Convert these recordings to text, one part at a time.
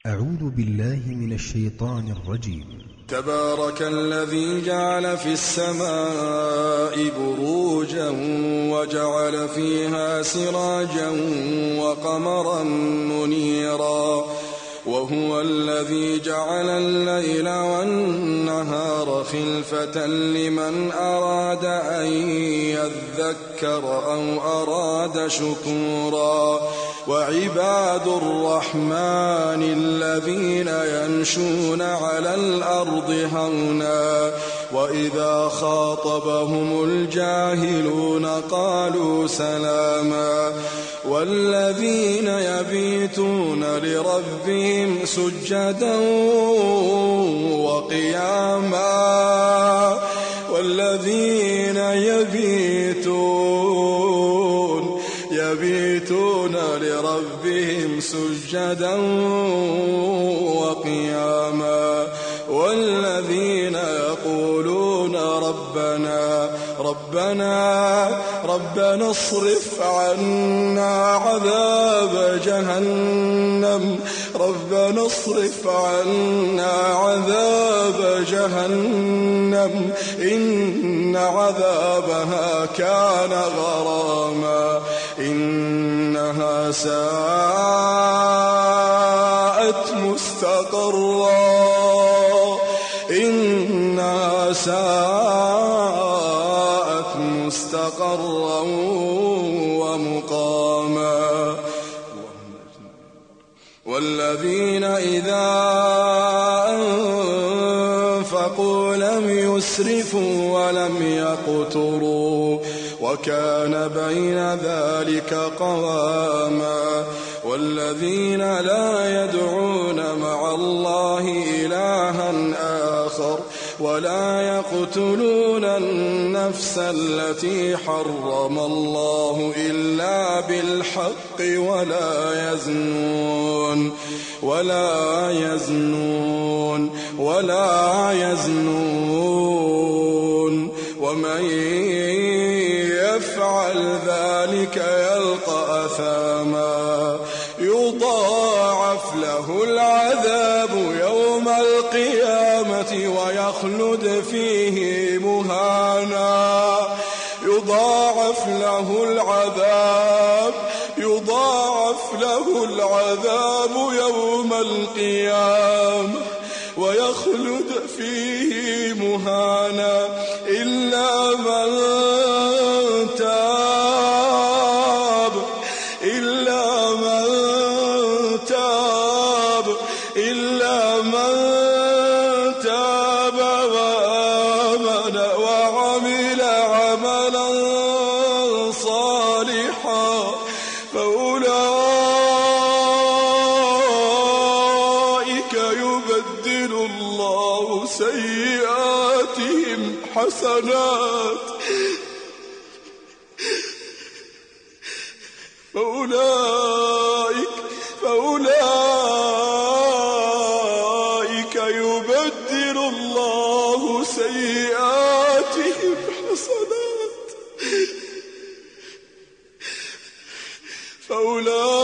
أعوذ بالله من الشيطان الرجيم. تبارك الذي جعل في السماء بروجا وجعل فيها سراجا وقمرا منيرا وهو الذي جعل الليل والنهار خلفة لمن أراد أن يذكر أو أراد شكورا وعباد الرحمن الذين يمشون على الأرض هونا وإذا خاطبهم الجاهلون قالوا سلاما والذين يبيتون لربهم سجدا وقياما والذين يبيتون لربهم سجدا وقياما والذين يقولون ربنا اصرف عنا عذاب جهنم إن عذابها كان غراما إنها ساءت مستقرا ومقاما والذين إذا أنفقوا لم يسرفوا ولم يقتروا وكان بين ذلك قواما والذين لا يدعون مع الله إلها آخر ولا يقتلون النفس التي حرم الله إلا بالحق ولا يزنون ومن يفعل ذلك يلقى أثاما يضاعف له العذاب يوم القيامة ويخلد فيه مهانا يضاعف له العذاب يوم القيامة ويخلد فيه مهانا إلا من تاب وآمن وعمل عملا صالحا فأولئك يبدل الله سيئاتهم حسنات فأولئك يبدل الله سيئاتهم حسنات فأولئك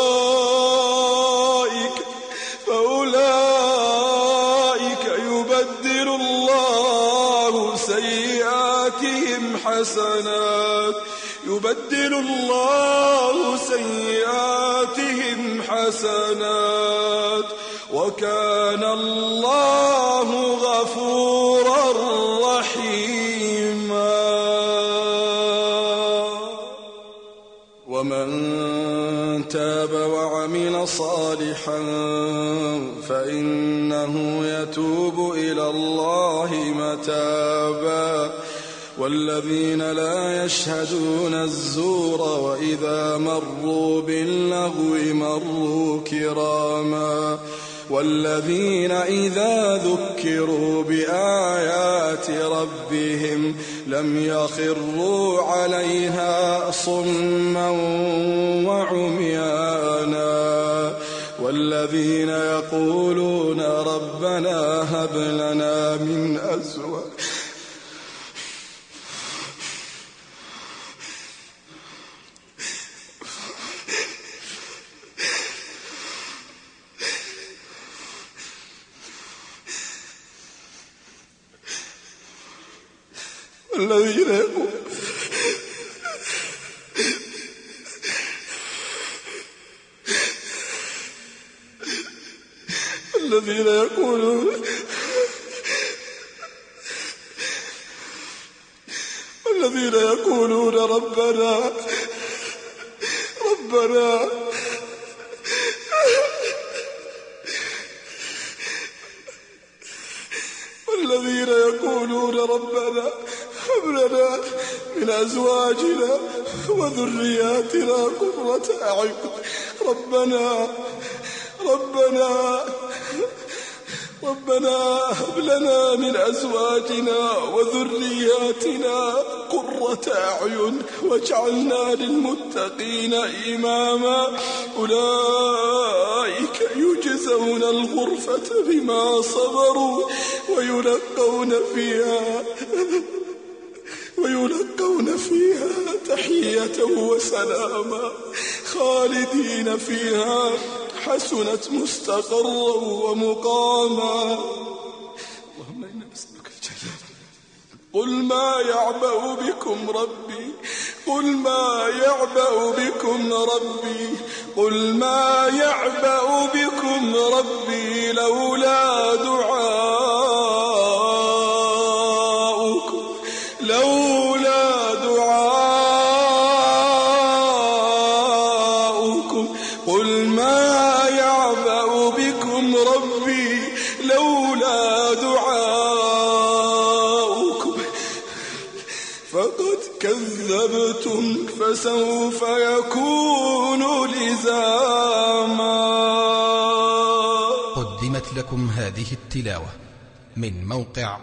يبدل الله سيئاتهم حسنات وكان الله غفورا رحيما ومن تاب وعمل صالحا فإنه يتوب إلى الله متابا والذين لا يشهدون الزور وإذا مروا باللغو مروا كراما والذين إذا ذكروا بآيات ربهم لم يخروا عليها صما وعميانا والذين يقولون ربنا هب لنا من أزواجنا الذين يقولون ربنا والذين يقولون ربنا هب لنا من أزواجنا وذرياتنا قرة أعين ربنا هب لنا من أزواجنا وذرياتنا قرة أعين واجعلنا للمتقين إماما أولئك يجزون الغرفة بما صبروا ويلقون فيها تحية وسلاما خالدين فيها حسنت مستقرا ومقاما. اللهم إنا نسألك الجنة. قل ما يعبأ بكم ربي لولا دعاؤكم قل ما يعبأ بكم ربي لولا دعاؤكم فقد كذبتم فسوف يكون لزاما. قدمت لكم هذه التلاوة من موقع